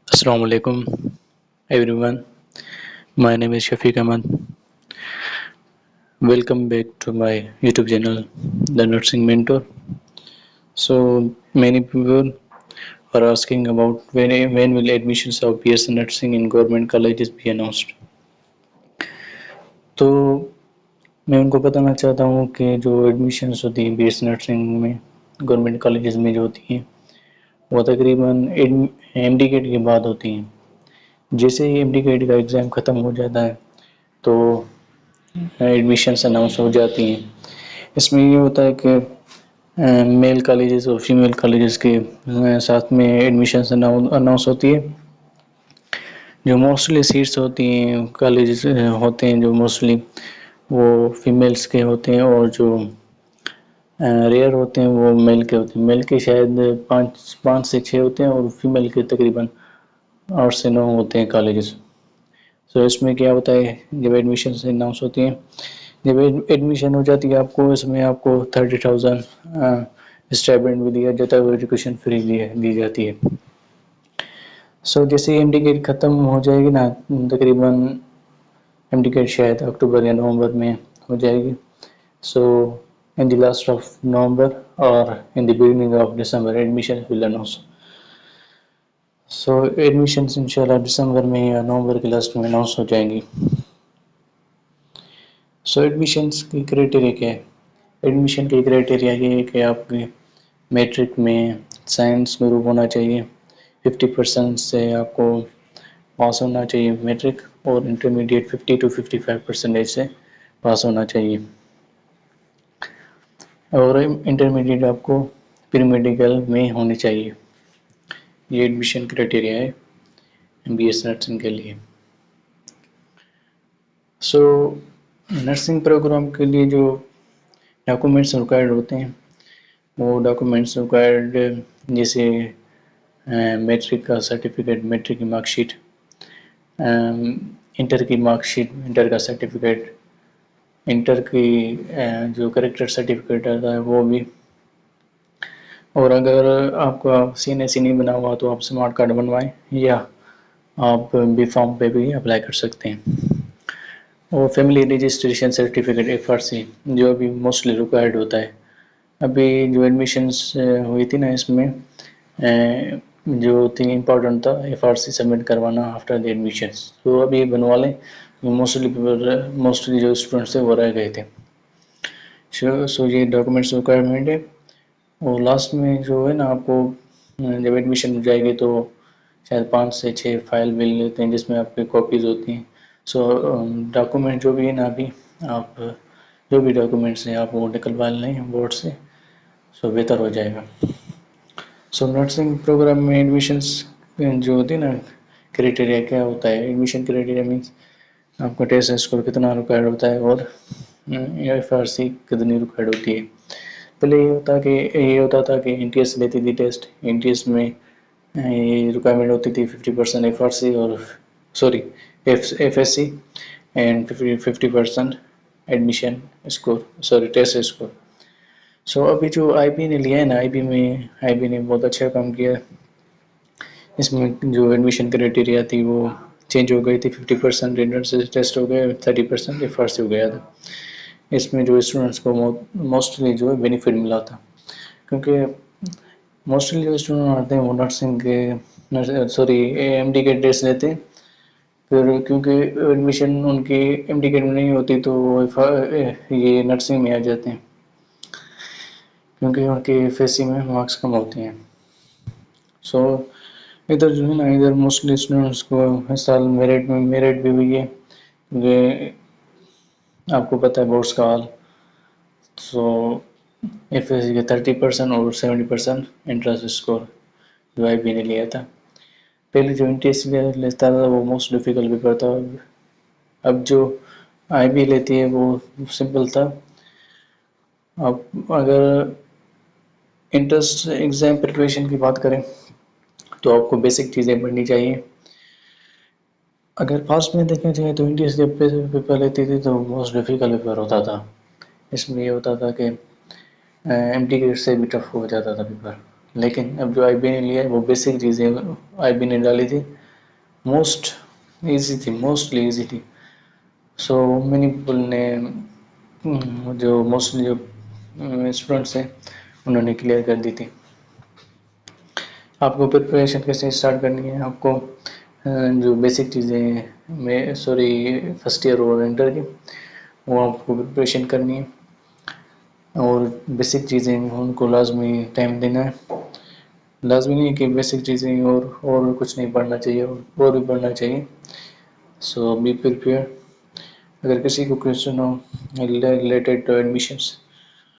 Assalamu alaikum everyone. My name is Shafiq Ahmad. Welcome back to my YouTube channel, The Nursing Mentor. So many people are asking about when will admissions of BS Nursing in government colleges be announced. तो मैं उनको बताना चाहता हूँ कि जो admissions होती हैं BS नर्सिंग में गवर्नमेंट कॉलेजेस में जो होती हैं वो तकरीबन MD-CAT के बाद होती हैं. जैसे ही MD-CAT का एग्ज़ाम ख़त्म हो जाता है तो एडमिशन्स अनाउंस हो जाती हैं. इसमें ये होता है कि मेल कॉलेजेस और फीमेल कॉलेजेस के साथ में एडमिशन्स अनाउंस होती है. जो मोस्टली सीट्स होती हैं कॉलेजेस होते हैं जो मोस्टली वो फीमेल्स के होते हैं और जो रेयर होते हैं वो मेल के होते हैं. मेल के शायद 5 से 6 होते हैं और फीमेल के तकरीबन 8 से 9 होते हैं कॉलेजेस. सो इसमें क्या होता है जब एडमिशन अनाउंस होती हैं, जब एडमिशन हो जाती है आपको इसमें आपको 30,000 स्टाइपेंड भी दिया जाता है और एजुकेशन फ्री दी जाती है. सो जैसे MD-CAT ख़त्म हो जाएगी ना तकरीबन MD-CAT शायद अक्टूबर या नवंबर में हो जाएगी. सो in the last of November or in the beginning of December admissions will announce. So admissions इंशाल्लाह दिसंबर में या नवंबर के लास्ट में अनाउंस हो जाएंगी. सो एडमिशन्स की क्राइटेरिया क्या है? एडमिशन की क्राइटेरिया ये है कि आपके मैट्रिक में साइंस ग्रुप होना चाहिए, 50% से आपको पास होना चाहिए मैट्रिक, और इंटरमीडिएट 50 to 55% से पास होना चाहिए. और इंटरमीडिएट आपको प्री मेडिकल में होनी चाहिए. ये एडमिशन क्राइटेरिया है BS नर्सिंग के लिए. सो नर्सिंग प्रोग्राम के लिए जो डॉक्यूमेंट्स रिक्वायर्ड होते हैं वो डॉक्यूमेंट्स रिक्वायर्ड जैसे मैट्रिक का सर्टिफिकेट, मैट्रिक की मार्कशीट, इंटर की मार्कशीट, इंटर का सर्टिफिकेट, इंटर की जो करेक्टर सर्टिफिकेट आता है वो भी. और अगर आपका CNSE नहीं बना हुआ तो आप स्मार्ट कार्ड बनवाएं या आप B-Pharm पे भी अप्लाई कर सकते हैं. और फैमिली रजिस्ट्रेशन सर्टिफिकेट FRC जो अभी मोस्टली रिक्वायर्ड होता है. अभी जो एडमिशन्स हुई थी ना इसमें जो थी इम्पोर्टेंट था FRC सबमिट करवाना आफ्टर द एडमिशन्स. तो अभी बनवा लें, मोस्टली जो स्टूडेंट्स थे वो रह गए थे. सो ये डॉक्यूमेंट्स रिक्वायरमेंट है. और लास्ट में जो है ना आपको जब एडमिशन हो जाएगी तो शायद 5 से 6 फाइल मिल लेते हैं जिसमें आपकी कॉपीज़ होती हैं. सो डॉक्यूमेंट जो भी है ना अभी आप जो भी डॉक्यूमेंट्स हैं आप वो निकलवा लें बोर्ड से, सो बेहतर हो जाएगा. सो नर्सिंग प्रोग्राम में एडमिशन्स जो होती है ना क्राइटेरिया क्या होता है? एडमिशन क्राइटेरिया मीन्स आपका टेस्ट स्कोर कितना रिक्वायर्ड होता है और FRC कितनी रिक्वायर्ड होती है. पहले ये होता था कि NTS लेती थी टेस्ट. NTS में ये रिक्वायरमेंट होती थी 50% FRC और FSC and 50% admission score test score. So अभी जो IB ने लिया है ना, IB ने बहुत अच्छा काम किया. इसमें जो एडमिशन क्राइटेरिया थी वो चेंज हो गई थी. 50% एंट्रेंस टेस्ट हो गए, 30% FRC हो गया था. इसमें जो स्टूडेंट्स को मोस्टली जो है बेनिफिट मिला था, क्योंकि मोस्टली जो स्टूडेंट आते हैं वो नर्सिंग के MD के टेस्ट लेते हैं. फिर क्योंकि एडमिशन उनकी MD में नहीं होती तो ये नर्सिंग में आ जाते हैं क्योंकि उनके FSC में मार्क्स कम होते हैं. सो इधर जो है ना इधर मोस्टली स्टूडेंट्स को इस साल मेरिट भी हुई है क्योंकि आपको पता है बोर्ड्स का हाल. सो FSC के 30% और 70% एंट्रेंस स्कोर जो IB ने लिया था. पहले जो NTS लेता था वो मोस्ट डिफ़िकल्ट पेपर था. अब जो IB लेती है वो सिंपल था. अब अगर इंट्रेंस एग्ज़ाम प्रिपरेशन की बात करें तो आपको बेसिक चीज़ें पढ़नी चाहिए. अगर पास्ट में देखा जाए तो NTS जब पेपर लेती थी तो मोस्ट डिफ़िकल्ट पेपर होता था. इसमें ये होता था कि MD से भी टफ हो जाता था पेपर. لیکن اب جو آئی بی نے لیا ہے وہ بیسک چیزیں آئی بی نے ڈالی تھی، موسٹ ایزی تھی، موسٹلی ایزی تھی. سو مینی پیپل نے جو موسٹلی جو اسٹوڈنٹس ہیں انہوں نے کلیئر کر دی تھی. آپ کو پریپریشن کیسے اسٹارٹ کرنی ہے؟ آپ کو جو بیسک چیزیں میں فرسٹ ایئر اور انٹر کی وہ آپ کو پریپریشن کرنی ہے، اور بیسک چیزیں ان کو لازمی ٹائم دینا ہے. لازمی نہیں کہ بیسک چیزیں اور کچھ نہیں پڑھنا چاہیے، اور بھی پڑھنا چاہیے. So be prepare. اگر کسی کو کویشچن ہو ریلیٹڈ ٹو ایڈمیشنس